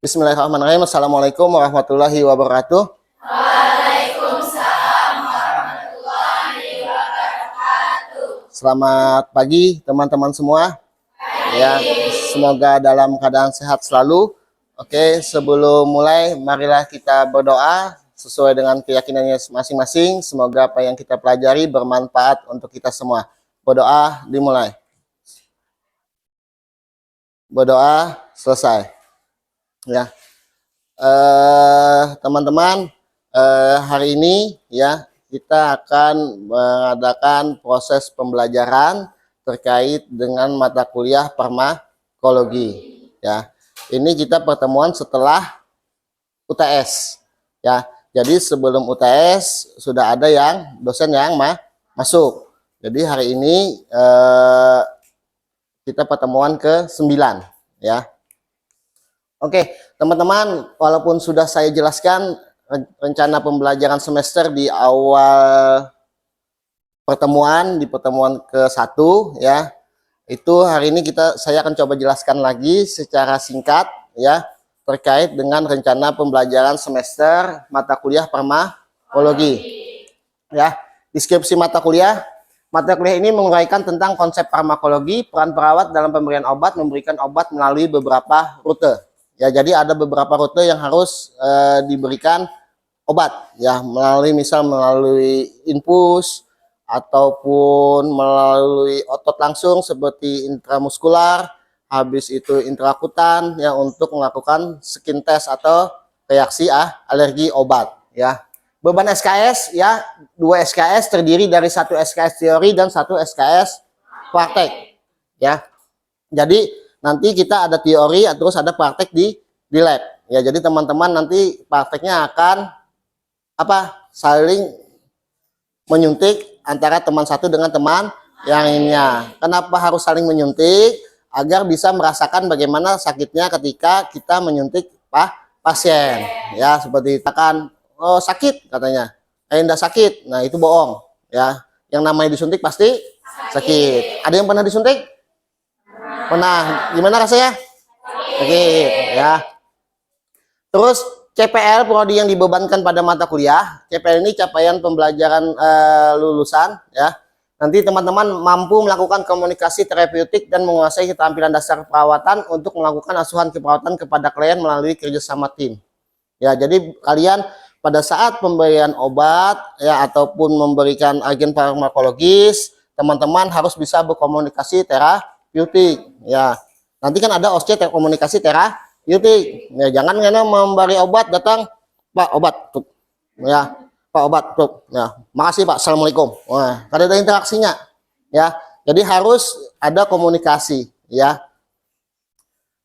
Bismillahirrahmanirrahim. Assalamualaikum warahmatullahi wabarakatuh. Waalaikumsalam warahmatullahi wabarakatuh. Selamat pagi teman-teman semua. Ya, semoga dalam keadaan sehat selalu. Oke, sebelum mulai marilah kita berdoa sesuai dengan keyakinannya masing-masing. Semoga apa yang kita pelajari bermanfaat untuk kita semua. Berdoa dimulai. Berdoa selesai. Ya, teman-teman, hari ini ya kita akan mengadakan proses pembelajaran terkait dengan mata kuliah farmakologi. Ya, ini kita pertemuan setelah UTS. Ya, jadi sebelum UTS sudah ada yang dosen yang masuk. Jadi hari ini kita pertemuan ke-9 ya. Oke, teman-teman, walaupun sudah saya jelaskan rencana pembelajaran semester di awal pertemuan, di pertemuan ke-1 ya, itu hari ini saya akan coba jelaskan lagi secara singkat ya, terkait dengan rencana pembelajaran semester mata kuliah farmakologi. Ya, deskripsi mata kuliah. Mata kuliah ini menguraikan tentang konsep farmakologi, peran perawat dalam pemberian obat, memberikan obat melalui beberapa rute. Ya, jadi ada beberapa rute yang harus diberikan obat ya, melalui infus ataupun melalui otot langsung seperti intramuskular, habis itu intrakutan ya, untuk melakukan skin test atau reaksi alergi obat ya. Beban SKS ya, 2 SKS terdiri dari 1 SKS teori dan 1 SKS praktek ya. Jadi nanti kita ada teori terus ada praktek di lab ya. Jadi teman-teman nanti prakteknya akan saling menyuntik antara teman satu dengan teman yang lainnya. Kenapa harus saling menyuntik? Agar bisa merasakan bagaimana sakitnya ketika kita menyuntik pasien ya. Seperti katakan, oh sakit katanya, enggak sakit, nah itu bohong ya. Yang namanya disuntik pasti sakit. Ada yang pernah disuntik? Pernah. Gimana rasanya? Oke ya. Terus CPL, prodi yang dibebankan pada mata kuliah. CPL ini capaian pembelajaran lulusan ya. Nanti teman-teman mampu melakukan komunikasi terapeutik dan menguasai keterampilan dasar perawatan untuk melakukan asuhan keperawatan kepada klien melalui kerjasama tim. Ya, jadi kalian pada saat pemberian obat ya ataupun memberikan agen farmakologis, teman-teman harus bisa berkomunikasi terapeutik ya. Nanti kan ada OSCE komunikasi terapeutik ya. Jangan karena memberi obat datang, Pak obat tuh ya, Pak obat tuh ya, makasih Pak, assalamualaikum. Wah, kada ada interaksinya ya. Jadi harus ada komunikasi ya.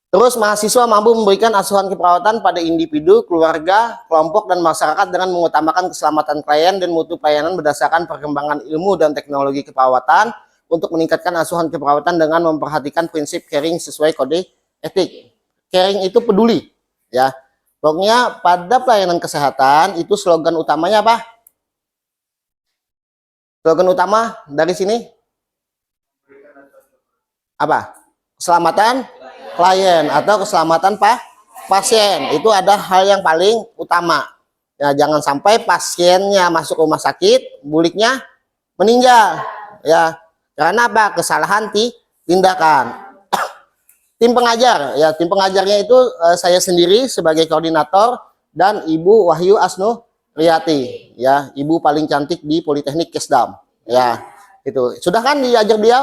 Terus mahasiswa mampu memberikan asuhan keperawatan pada individu, keluarga, kelompok, dan masyarakat dengan mengutamakan keselamatan klien dan mutu pelayanan berdasarkan perkembangan ilmu dan teknologi keperawatan untuk meningkatkan asuhan keperawatan dengan memperhatikan prinsip caring sesuai kode etik. Caring itu peduli ya. Pokoknya pada pelayanan kesehatan itu slogan utamanya apa? Slogan utama dari sini apa? Keselamatan klien atau keselamatan pasien. Itu ada hal yang paling utama ya. Jangan sampai pasiennya masuk rumah sakit, buliknya meninggal ya. Karena apa? Kesalahan tindakan. Tim pengajar ya, tim pengajarnya itu saya sendiri sebagai koordinator dan Ibu Wahyu Asnu Riyati ya, ibu paling cantik di Politeknik Kesdam ya. Itu sudah kan diajar dia?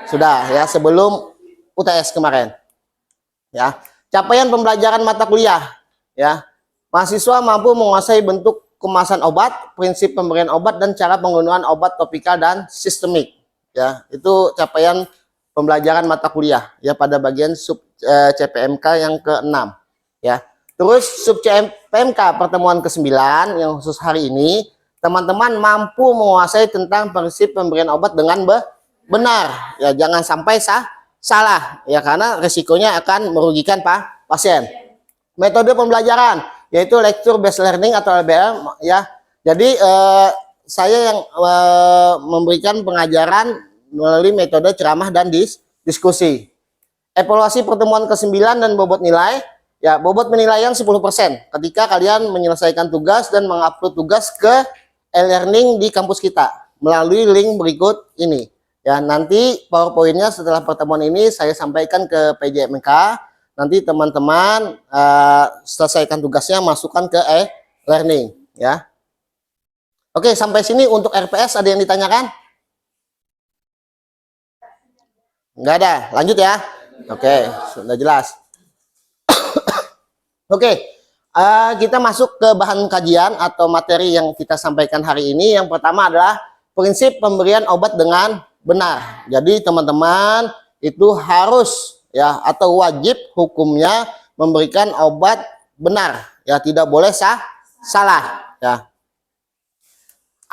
Sudah ya, sebelum UTS kemarin ya. Capaian pembelajaran mata kuliah ya, mahasiswa mampu menguasai bentuk kemasan obat, prinsip pemberian obat, dan cara penggunaan obat topikal dan sistemik ya. Itu capaian pembelajaran mata kuliah ya pada bagian sub CPMK yang ke-6 ya. Terus sub CPMK pertemuan ke-9 yang khusus hari ini, teman-teman mampu menguasai tentang prinsip pemberian obat dengan benar ya. Jangan sampai salah ya, karena resikonya akan merugikan pasien. Metode pembelajaran yaitu lecture based learning atau LBL ya. Jadi saya yang memberikan pengajaran melalui metode ceramah dan diskusi. Evaluasi pertemuan ke-9 dan bobot nilai Ya, bobot penilaian 10% ketika kalian menyelesaikan tugas dan mengupload tugas ke e-learning di kampus kita melalui link berikut ini. Ya, nanti PowerPoint-nya setelah pertemuan ini saya sampaikan ke PJMK. Nanti teman-teman selesaikan tugasnya, masukkan ke e-learning ya. Oke, sampai sini untuk RPS ada yang ditanyakan? Enggak ada. Lanjut ya. Oke, sudah jelas. Oke, kita masuk ke bahan kajian atau materi yang kita sampaikan hari ini. Yang pertama adalah prinsip pemberian obat dengan benar. Jadi teman-teman itu harus ya atau wajib hukumnya memberikan obat benar. Ya, tidak boleh salah. Ya.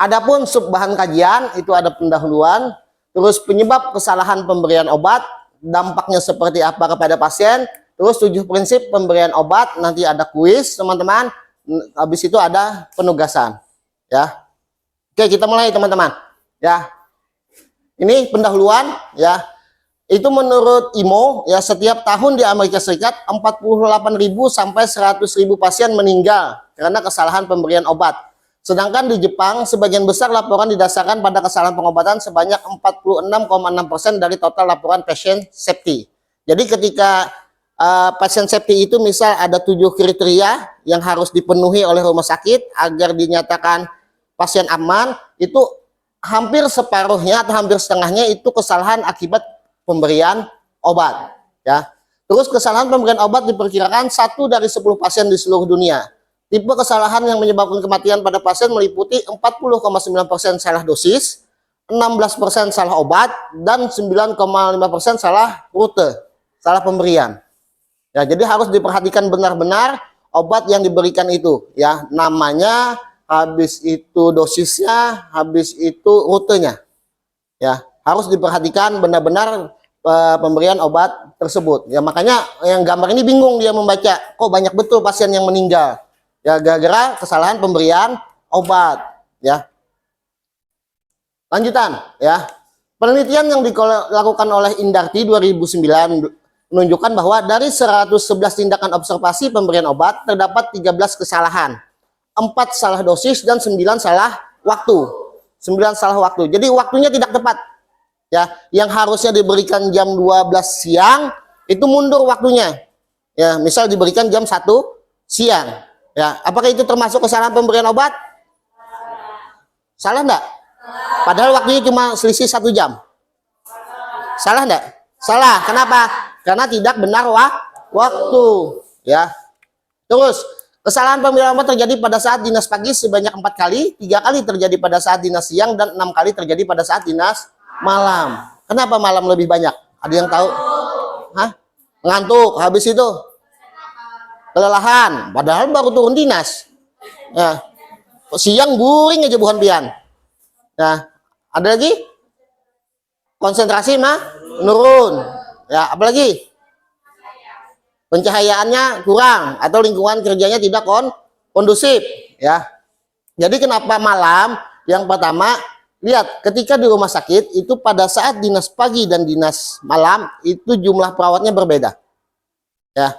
Adapun sub bahan kajian itu ada pendahuluan, terus penyebab kesalahan pemberian obat, dampaknya seperti apa kepada pasien. Terus 7 prinsip pemberian obat, nanti ada kuis teman-teman, habis itu ada penugasan ya. Oke, kita mulai teman-teman ya. Ini pendahuluan ya. Itu menurut IMO ya, setiap tahun di Amerika Serikat 48.000 sampai 100.000 pasien meninggal karena kesalahan pemberian obat. Sedangkan di Jepang sebagian besar laporan didasarkan pada kesalahan pengobatan sebanyak 46,6% dari total laporan patient safety. Jadi ketika pasien safety itu misal ada 7 kriteria yang harus dipenuhi oleh rumah sakit agar dinyatakan pasien aman, itu hampir separuhnya atau hampir setengahnya itu kesalahan akibat pemberian obat ya. Terus kesalahan pemberian obat diperkirakan 1 dari 10 pasien di seluruh dunia. Tipe kesalahan yang menyebabkan kematian pada pasien meliputi 40,9% salah dosis, 16% salah obat, dan 9,5% salah rute, salah pemberian. Ya, jadi harus diperhatikan benar-benar obat yang diberikan itu ya, namanya, habis itu dosisnya, habis itu rutenya. Ya, harus diperhatikan benar-benar pemberian obat tersebut. Ya, makanya yang gambar ini bingung dia membaca, kok banyak betul pasien yang meninggal. Ya, gara-gara kesalahan pemberian obat ya. Lanjutan ya. Penelitian yang dilakukan oleh Indarti 2009 menunjukkan bahwa dari 111 tindakan observasi pemberian obat terdapat 13 kesalahan, 4 salah dosis dan 9 salah waktu. 9 salah waktu. Jadi waktunya tidak tepat. Ya, yang harusnya diberikan jam 12 siang itu mundur waktunya. Ya, misal diberikan jam 1 siang. Ya, apakah itu termasuk kesalahan pemberian obat? Salah enggak? Padahal waktunya cuma selisih 1 jam. Salah enggak? Salah. Kenapa? Karena tidak benar waktu ya. Terus kesalahan pemberian obat terjadi pada saat dinas pagi sebanyak 4 kali, 3 kali terjadi pada saat dinas siang, dan 6 kali terjadi pada saat dinas malam. Kenapa malam lebih banyak? Ada yang tahu? Hah? Ngantuk. Habis itu kelelahan, padahal baru turun dinas ya. Siang guring aja bukan pian. Nah, ada lagi konsentrasi menurun. Ya, apalagi pencahayaannya kurang atau lingkungan kerjanya tidak kondusif ya. Jadi kenapa malam? Yang pertama, lihat ketika di rumah sakit itu pada saat dinas pagi dan dinas malam itu jumlah perawatnya berbeda. Ya,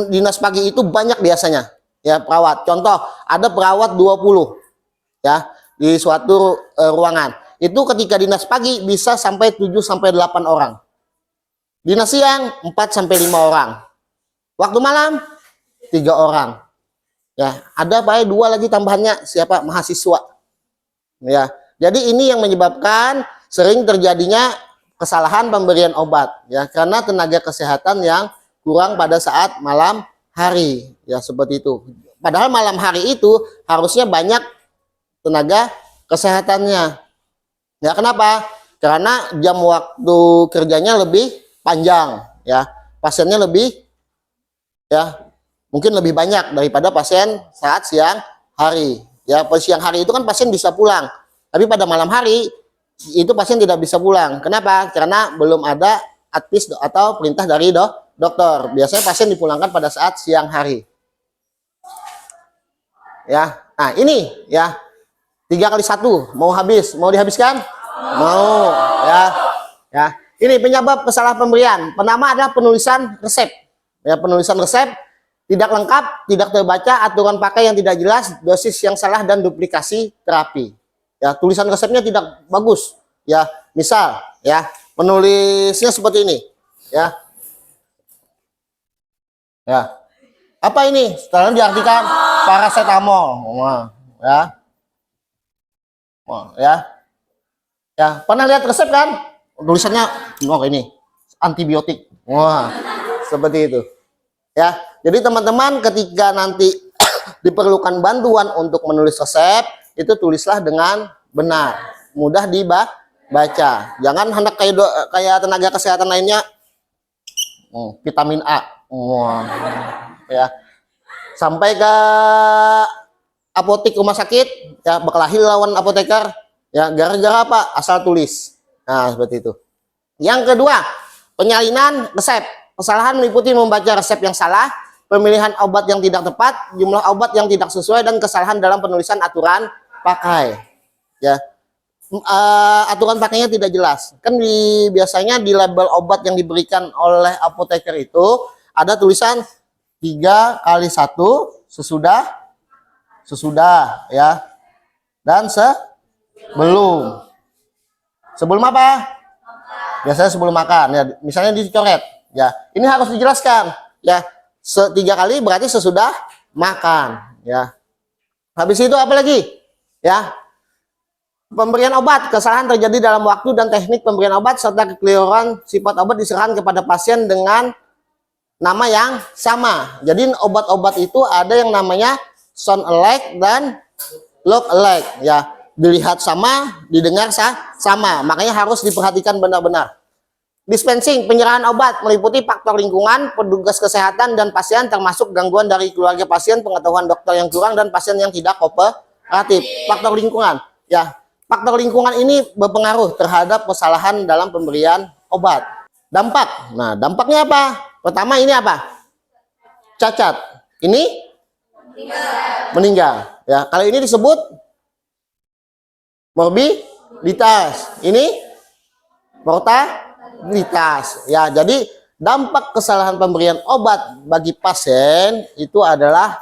dinas pagi itu banyak biasanya ya perawat. Contoh, ada perawat 20 ya di suatu ruangan. Itu ketika dinas pagi bisa sampai 7 sampai 8 orang. Dinas siang 4 sampai 5 orang. Waktu malam 3 orang. Ya, ada baik 2 lagi tambahannya, siapa? Mahasiswa. Ya. Jadi ini yang menyebabkan sering terjadinya kesalahan pemberian obat ya, karena tenaga kesehatan yang kurang pada saat malam hari ya, seperti itu. Padahal malam hari itu harusnya banyak tenaga kesehatannya. Ya, kenapa? Karena jam waktu kerjanya lebih panjang ya, pasiennya lebih ya, mungkin lebih banyak daripada pasien saat siang hari ya. Pada siang hari itu kan pasien bisa pulang, tapi pada malam hari itu pasien tidak bisa pulang. Kenapa? Karena belum ada advis atau perintah dari dokter. Biasanya pasien dipulangkan pada saat siang hari ya. Nah, ini ya 3 kali 1 mau habis, mau dihabiskan? Mau ya. Ya, ini penyebab kesalahan pemberian. Pertama adalah penulisan resep. Ya, penulisan resep tidak lengkap, tidak terbaca, aturan pakai yang tidak jelas, dosis yang salah dan duplikasi terapi. Ya, tulisan resepnya tidak bagus. Ya, misal ya, penulisnya seperti ini. Ya. Ya. Apa ini? Setelah diartikan paracetamol. Wah, ya. Wah, ya. Ya, pernah lihat resep kan? Tulisannya ini antibiotik. Wah, seperti itu. Ya. Jadi teman-teman ketika nanti diperlukan bantuan untuk menulis resep, itu tulislah dengan benar, mudah dibaca. Jangan hendak kayak tenaga kesehatan lainnya, vitamin A, wah, ya, sampai ke apotek rumah sakit, ya berkelahi lawan apoteker, ya gara-gara apa? Asal tulis. Nah seperti itu. Yang kedua, penyalinan resep. Kesalahan meliputi membaca resep yang salah, pemilihan obat yang tidak tepat, jumlah obat yang tidak sesuai, dan kesalahan dalam penulisan aturan pakai. Ya, aturan pakainya tidak jelas. Kan biasanya di label obat yang diberikan oleh apoteker itu ada tulisan 3 x 1 sesudah ya, dan sebelum apa? Biasanya sebelum makan ya, misalnya dicoret ya. Ini harus dijelaskan ya. 3 kali berarti sesudah makan ya. Habis itu apa lagi? Ya. Pemberian obat, kesalahan terjadi dalam waktu dan teknik pemberian obat serta kekeliruan sifat obat diserahkan kepada pasien dengan nama yang sama. Jadi obat-obat itu ada yang namanya sound alike dan look alike ya. Dilihat sama, didengar sama. Makanya harus diperhatikan benar-benar. Dispensing, penyerahan obat meliputi faktor lingkungan, petugas kesehatan dan pasien, termasuk gangguan dari keluarga pasien, pengetahuan dokter yang kurang, dan pasien yang tidak kooperatif. Faktor lingkungan ya. Faktor lingkungan ini berpengaruh terhadap kesalahan dalam pemberian obat. Dampak. Nah, dampaknya apa? Pertama ini apa? Cacat. Ini meninggal. Ya, kalau ini disebut morbiditas. Ini mortalitas. Ya, jadi dampak kesalahan pemberian obat bagi pasien itu adalah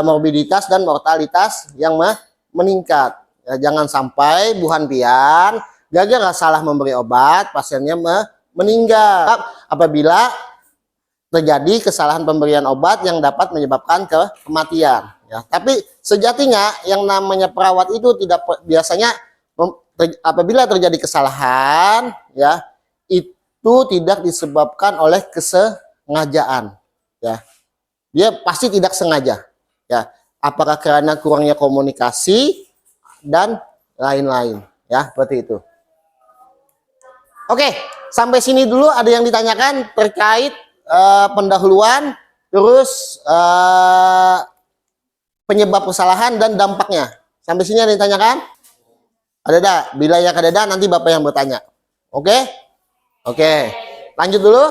morbiditas dan mortalitas yang meningkat. Ya, jangan sampai buhan pian gara-gara salah memberi obat pasiennya meninggal apabila terjadi kesalahan pemberian obat yang dapat menyebabkan kematian ya. Tapi sejatinya yang namanya perawat itu tidak biasanya apabila terjadi kesalahan ya, itu tidak disebabkan oleh kesengajaan ya. Dia pasti tidak sengaja ya, apakah karena kurangnya komunikasi dan lain-lain ya, seperti itu. Oke, sampai sini dulu ada yang ditanyakan terkait pendahuluan, terus penyebab kesalahan dan dampaknya. Sampai sini ada yang ditanyakan? Ada dah? Bila ya ada, nanti Bapak yang bertanya. Oke? Oke. Lanjut dulu?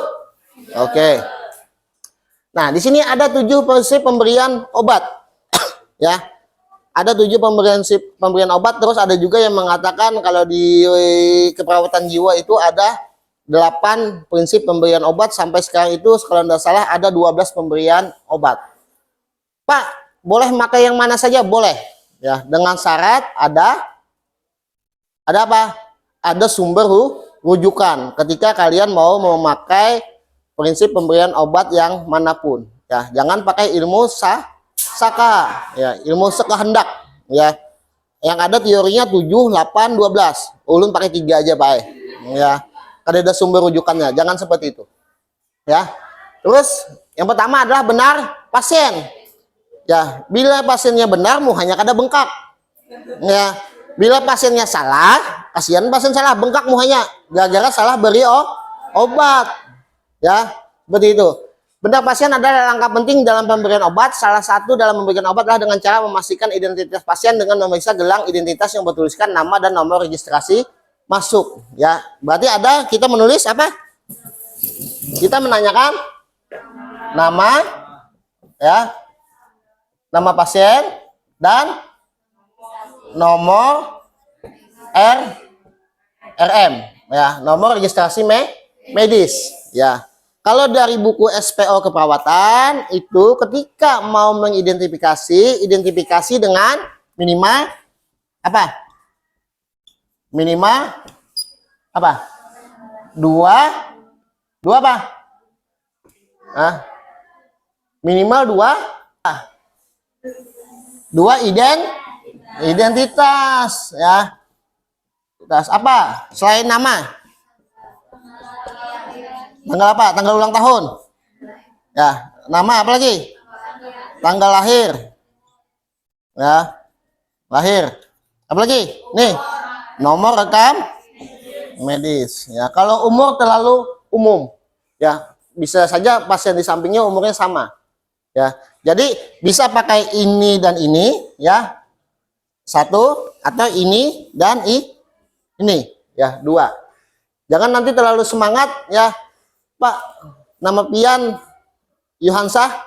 Oke. Nah, di sini ada 7 prinsip pemberian obat. Ya. Ada 7 pemberian obat, terus ada juga yang mengatakan kalau di keperawatan jiwa itu ada 8 prinsip pemberian obat, sampai sekarang itu kalau tidak salah ada 12 pemberian obat. Pak, boleh pakai yang mana saja? Boleh. Ya, dengan syarat ada apa? Ada sumber rujukan ketika kalian mau memakai prinsip pemberian obat yang manapun. Ya, jangan pakai ilmu saka ya, ilmu sekehendak ya, yang ada teorinya 7, 8, 12. Ulun pakai 3 aja Pak ya, kada ada sumber rujukannya, jangan seperti itu ya. Terus yang pertama adalah benar pasien ya. Bila pasiennya benar, muhanya kada bengkak ya. Bila pasiennya salah, kasihan pasien salah, bengkak muhanya gara-gara salah beri obat ya, seperti itu. Benar pasien adalah langkah penting dalam pemberian obat. Salah satu dalam memberikan obat adalah dengan cara memastikan identitas pasien dengan memeriksa gelang identitas yang bertuliskan nama dan nomor registrasi masuk. Ya, berarti ada kita menulis apa? Kita menanyakan nama, ya, nama pasien dan nomor RM, ya, nomor registrasi medis, ya. Kalau dari buku SPO keperawatan itu ketika mau identifikasi dengan minimal apa? Minimal apa? Dua apa? Minimal dua identitas ya. Identitas apa? Selain nama. Tanggal apa? Tanggal ulang tahun. Ya, nama apa lagi? Tanggal lahir. Ya. Lahir. Apa lagi? Nih. Nomor rekam medis. Ya, kalau umur terlalu umum. Ya, bisa saja pasien di sampingnya umurnya sama. Ya. Jadi bisa pakai ini dan ini ya. Satu atau ini dan ini ya, dua. Jangan nanti terlalu semangat ya. Pak, nama pian Yohansah,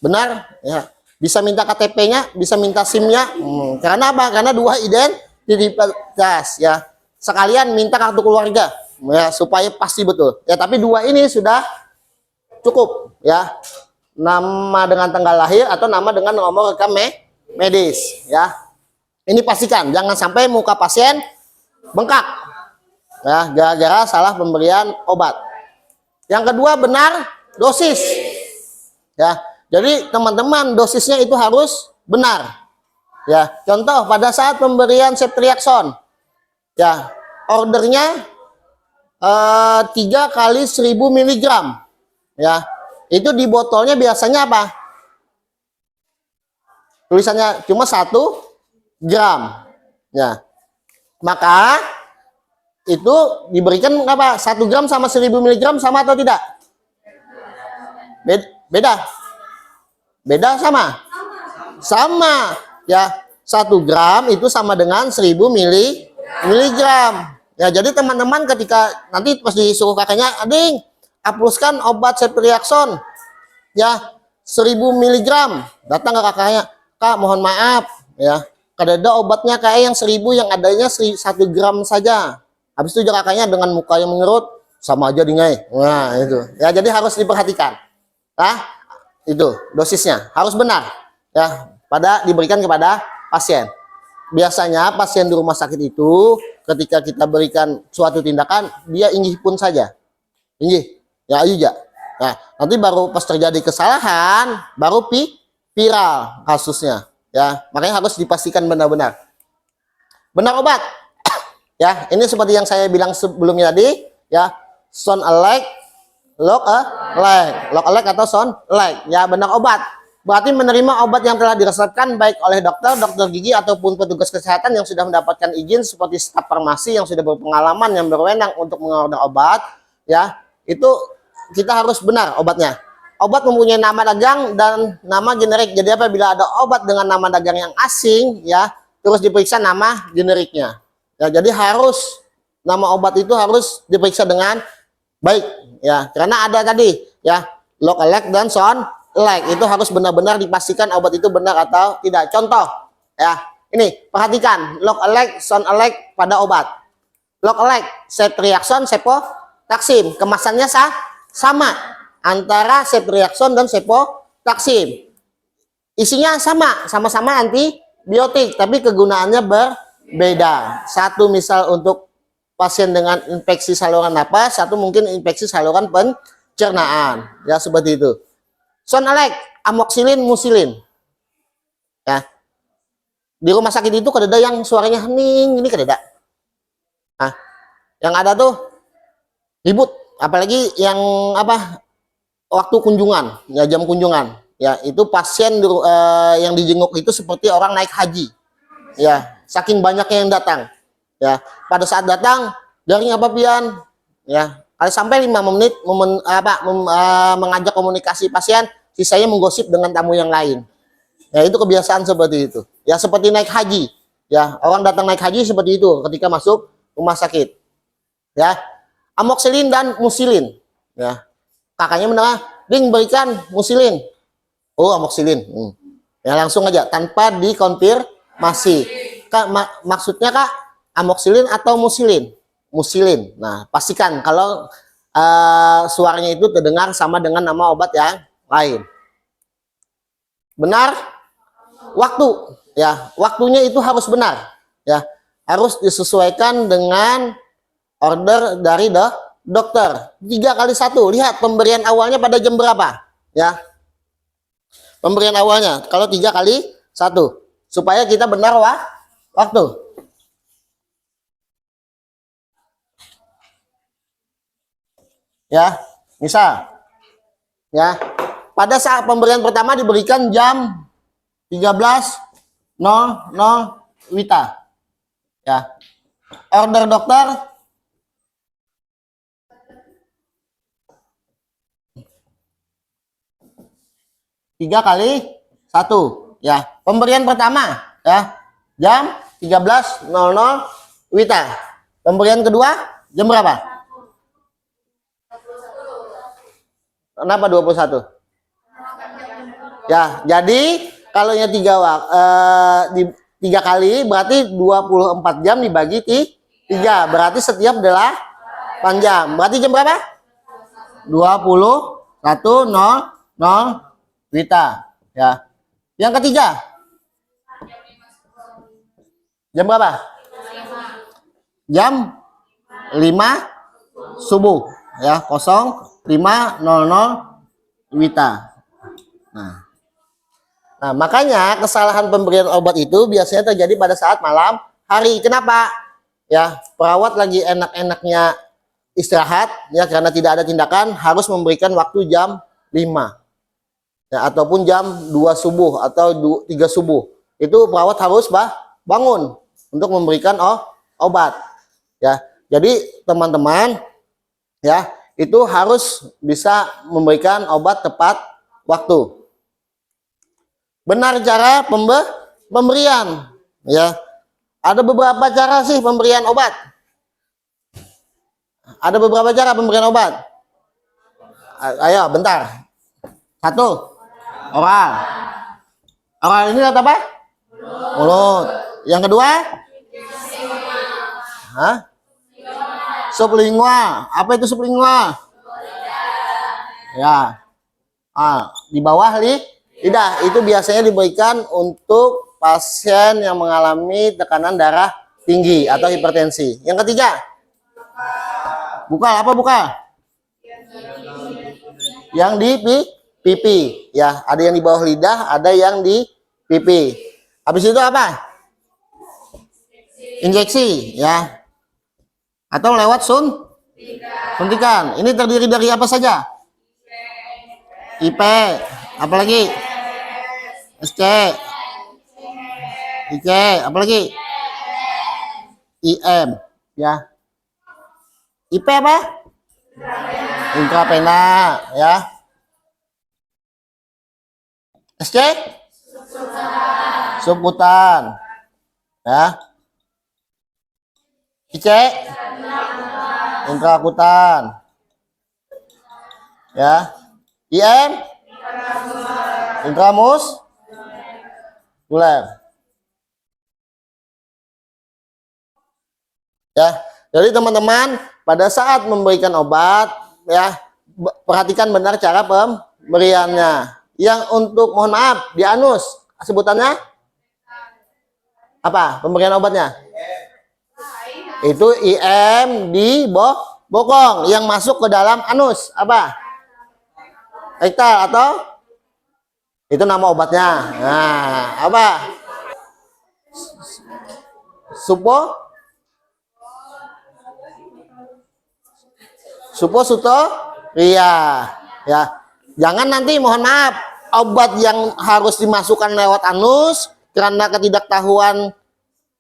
benar ya. Bisa minta KTP-nya, bisa minta SIM-nya. Karena apa? Karena dua identitas ya. Sekalian minta kartu keluarga ya, supaya pasti betul. Ya, tapi dua ini sudah cukup ya. Nama dengan tanggal lahir atau nama dengan nomor rekam medis ya. Ini pastikan jangan sampai muka pasien bengkak ya, gara-gara salah pemberian obat. Yang kedua, benar dosis. Ya. Jadi teman-teman, dosisnya itu harus benar. Ya, contoh pada saat pemberian ceftriaxone. Ya, ordernya 3 kali 1000 mg. Ya. Itu di botolnya biasanya apa? Tulisannya cuma 1 gram. Ya. Maka itu diberikan apa? 1 gram sama 1000 mg sama atau tidak? Beda. Beda sama? Sama. Ya, 1 gram itu sama dengan 1000 mg. Ya, jadi teman-teman ketika nanti pas disuruh kakaknya, "Ading, hapuskan obat ceftriaxone." Ya, 1000 mg. Datang ke kakaknya, "Kak, mohon maaf ya. Kadada obatnya kayak yang 1000 yang adanya 1 gram saja." Habis itu kakaknya dengan muka yang mengerut, "Sama aja dingai." Nah, itu. Ya, jadi harus diperhatikan. Nah, itu dosisnya harus benar ya, diberikan kepada pasien. Biasanya pasien di rumah sakit itu ketika kita berikan suatu tindakan, dia inggih pun saja. Inggih. Ya, ayo ya. Nah, nanti baru pas terjadi kesalahan, baru viral kasusnya. Ya, makanya harus dipastikan benar-benar. Benar obat. Ya, ini seperti yang saya bilang sebelumnya tadi, ya, sound alike, look alike, look alike atau sound alike, ya, benar obat. Berarti menerima obat yang telah diresepkan baik oleh dokter gigi ataupun petugas kesehatan yang sudah mendapatkan izin seperti staf farmasi yang sudah berpengalaman yang berwenang untuk mengorder obat, ya, itu kita harus benar obatnya. Obat mempunyai nama dagang dan nama generik. Jadi apabila ada obat dengan nama dagang yang asing, ya, terus diperiksa nama generiknya. Ya, jadi harus nama obat itu harus diperiksa dengan baik ya, karena ada tadi ya, look alike dan sound alike, itu harus benar-benar dipastikan obat itu benar atau tidak. Contoh ya, ini perhatikan look alike, sound alike pada obat. Look alike ceftriaxone, cefotaxim, kemasannya sama antara ceftriaxone dan cefotaxim. Isinya sama-sama antibiotik, tapi kegunaannya berbeda. Satu misal untuk pasien dengan infeksi saluran napas, satu mungkin infeksi saluran pencernaan. Ya, seperti itu. Sound alike, amoxicillin, mucilin. Ya. Di rumah sakit itu kadada yang suaranya hening, ini kadada. Nah, yang ada tuh ribut, apalagi yang apa? Waktu kunjungan, ya, jam kunjungan. Ya, itu pasien yang dijenguk itu seperti orang naik haji. Ya, saking banyaknya yang datang. Ya, pada saat datang, garing apa pian? Ya, kalau sampai 5 menit mengajak komunikasi pasien, sisanya menggosip dengan tamu yang lain. Ya, itu kebiasaan seperti itu. Ya, seperti naik haji. Ya, orang datang naik haji seperti itu ketika masuk rumah sakit. Ya, amoxicillin dan mucilin. Ya, kakaknya mendengar, "Ding, berikan mucilin." Oh, amoxicillin. Ya, langsung aja tanpa dikonfirmasi. Kak, maksudnya Kak, amoxicillin atau mucilin? Mucilin. Nah, pastikan kalau suaranya itu terdengar sama dengan nama obat yang lain. Benar? Waktu, ya, waktunya itu harus benar, ya, harus disesuaikan dengan order dari dokter. 3x1. Lihat pemberian awalnya pada jam berapa, ya. Pemberian awalnya kalau 3x1 supaya kita benar waktu. Ya, misal, ya, pada saat pemberian pertama diberikan jam 13.00 WITA, ya. Order dokter 3x1, ya. Pemberian pertama, ya, jam 13.00 WITA. Pemberian kedua jam berapa? Kenapa 21? Ya, jadi kalau nya 3 kali berarti 24 jam dibagi 3, berarti setiap 8 jam. Berarti jam berapa? 21.00 WITA, ya. Yang ketiga jam berapa? Jam 5 subuh, ya, 05.00 WITA. Nah, makanya kesalahan pemberian obat itu biasanya terjadi pada saat malam hari. Kenapa? Ya, perawat lagi enak-enaknya istirahat, ya, karena tidak ada tindakan, harus memberikan waktu jam 5, ya, ataupun jam 2 subuh atau 3 subuh. Itu perawat harus bangun untuk memberikan obat, ya. Jadi teman-teman, ya, itu harus bisa memberikan obat tepat waktu. Benar cara pemberian, ya. Ada beberapa cara sih pemberian obat. Ada beberapa cara pemberian obat. Ayo, bentar. 1, oral. Oral ini apa? Mulut. Yang kedua? Hah? Sublingual. Apa itu sublingual? Ya. Di bawah lidah. Itu biasanya diberikan untuk pasien yang mengalami tekanan darah tinggi atau hipertensi. Yang ketiga? Bukal. Apa bukal? Yang di pipi, ya. Ada yang di bawah lidah, ada yang di pipi. Habis itu apa? Injeksi, ya. Atau lewat suntikan. Ini terdiri dari apa saja? IP, apalagi? SC, IC, apalagi? IM, ya. IP apa? Intravena, ya. SC? Subkutan, ya. IC? Intrakutan, ya. IM? Intramuskuler, ya. Jadi teman-teman, pada saat memberikan obat, ya, perhatikan benar cara pemberiannya. Yang untuk, mohon maaf, di anus, sebutannya apa pemberian obatnya? Itu IM di bokong yang masuk ke dalam anus, apa? Rektal atau itu nama obatnya. Nah, apa? Supositoria, ya. Jangan nanti, mohon maaf, obat yang harus dimasukkan lewat anus karena ketidaktahuan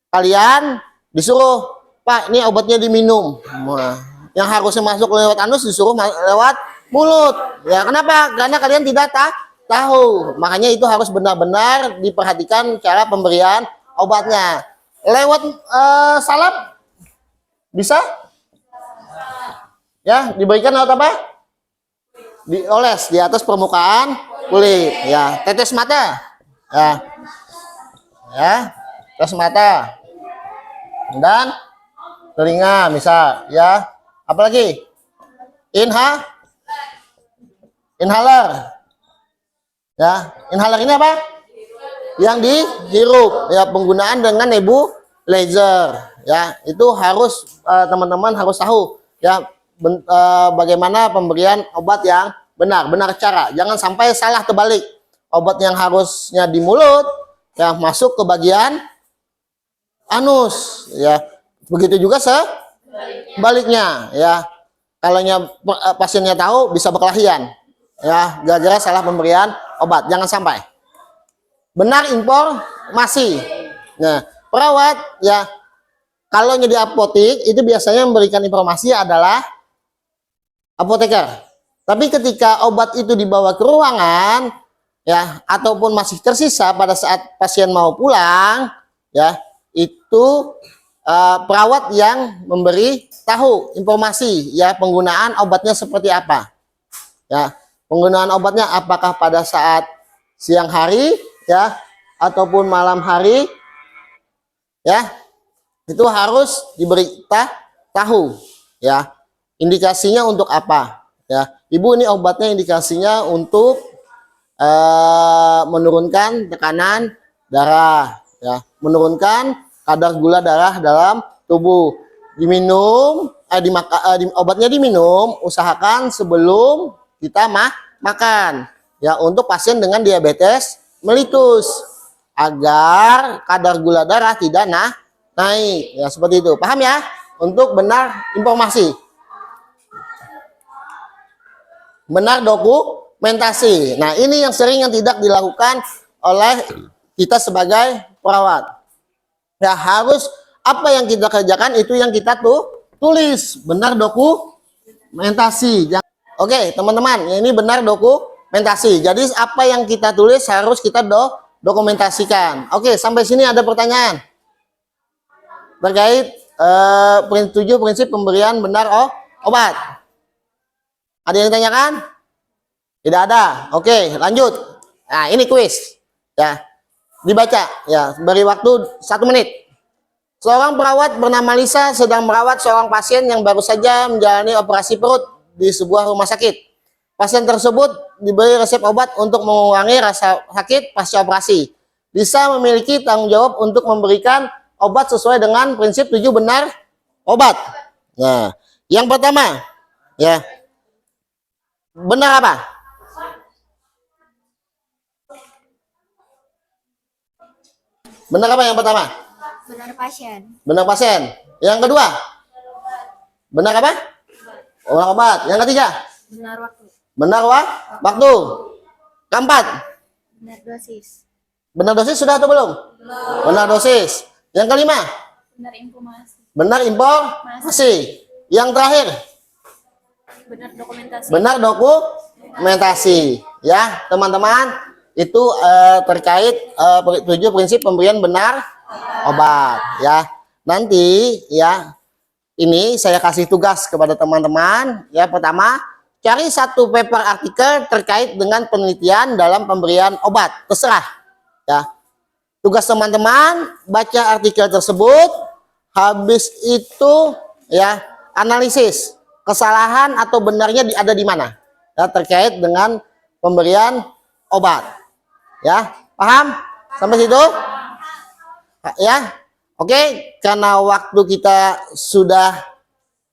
kalian disuruh, Pak, ini obatnya diminum. Nah, yang harusnya masuk lewat anus disuruh lewat mulut. Ya, kenapa? Karena kalian tidak tahu. Makanya itu harus benar-benar diperhatikan cara pemberian obatnya. Lewat salep bisa? Ya, diberikan lewat apa? Dioles di atas permukaan kulit, ya. Tetes mata, ya. Ya, tetes mata. Dan telinga misal, ya. Apalagi Inhaler. Ya, inhaler ini apa? Yang dihirup. Ya, penggunaan dengan nebulizer. Ya, itu harus teman-teman harus tahu. Ya, bagaimana pemberian obat yang benar cara. Jangan sampai salah terbalik. Obat yang harusnya di mulut ya masuk ke bagian anus. Ya, begitu juga sebaliknya. Ya, kalau pasiennya tahu bisa berkelahian. Ya, gara-gara salah pemberian obat. Jangan sampai. Benar informasi. Nah, perawat ya kalau di apotek itu biasanya memberikan informasi adalah apoteker. Tapi ketika obat itu dibawa ke ruangan ya ataupun masih tersisa pada saat pasien mau pulang ya, itu perawat yang memberi tahu informasi ya penggunaan obatnya seperti apa. Ya, penggunaan obatnya apakah pada saat siang hari ya ataupun malam hari ya, itu harus diberitahu ya indikasinya untuk apa ya. Ibu, ini obatnya indikasinya untuk menurunkan tekanan darah ya, menurunkan kadar gula darah dalam tubuh. Diminum obatnya diminum, usahakan sebelum kita makan ya, untuk pasien dengan diabetes melitus agar kadar gula darah tidak naik ya, seperti itu. Paham ya? Untuk benar informasi, benar dokumentasi. Nah, ini yang sering yang tidak dilakukan oleh kita sebagai perawat. Ya, harus apa yang kita kerjakan itu yang kita tulis, benar dokumentasi. Oke, teman-teman, ini benar dokumentasi. Jadi apa yang kita tulis harus kita dokumentasikan. Oke, sampai sini ada pertanyaan terkait 7 prinsip pemberian benar obat. Ada yang ditanyakan? Tidak ada. Oke, lanjut. Nah, ini kuis ya, dibaca ya, beri waktu 1 menit. Seorang perawat bernama Lisa sedang merawat seorang pasien yang baru saja menjalani operasi perut di sebuah rumah sakit. Pasien tersebut diberi resep obat untuk mengurangi rasa sakit pasca operasi. Lisa memiliki tanggung jawab untuk memberikan obat sesuai dengan prinsip 7 benar obat. Nah, yang pertama ya, benar apa? Benar apa yang pertama? Benar pasien. Benar pasien. Yang kedua? Benar apa? Benar obat. Yang ketiga? Benar waktu. Benar waktu. Keempat? Benar dosis. Benar dosis sudah atau belum? Belum. Benar dosis. Yang kelima? Benar informasi. Benar informasi. Yang terakhir? Benar dokumentasi. Benar dokumentasi. Ya, teman-teman, itu terkait 7 prinsip pemberian benar obat ya. Nanti ya, ini saya kasih tugas kepada teman-teman ya. Pertama, cari 1 paper artikel terkait dengan penelitian dalam pemberian obat. Terserah ya. Tugas teman-teman baca artikel tersebut, habis itu ya analisis kesalahan atau benarnya ada di mana ya, terkait dengan pemberian obat. Ya, paham sampai situ? Ya, oke. Karena waktu kita sudah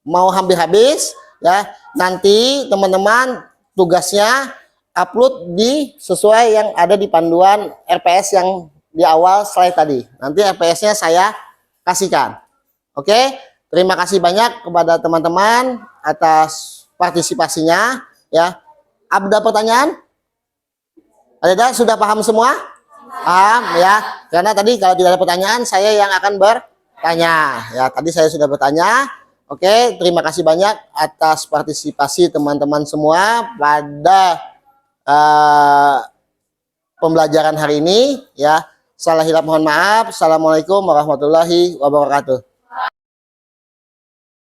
mau hampir habis, ya. Nanti teman-teman tugasnya upload sesuai yang ada di panduan RPS yang di awal slide tadi. Nanti RPS-nya saya kasihkan. Oke. Terima kasih banyak kepada teman-teman atas partisipasinya. Ya, ada pertanyaan? Ada? Sudah paham semua? Paham ya? Karena tadi kalau tidak ada pertanyaan, saya yang akan bertanya. Ya, tadi saya sudah bertanya. Oke, terima kasih banyak atas partisipasi teman-teman semua pada pembelajaran hari ini. Ya, salah hilap mohon maaf. Assalamualaikum warahmatullahi wabarakatuh.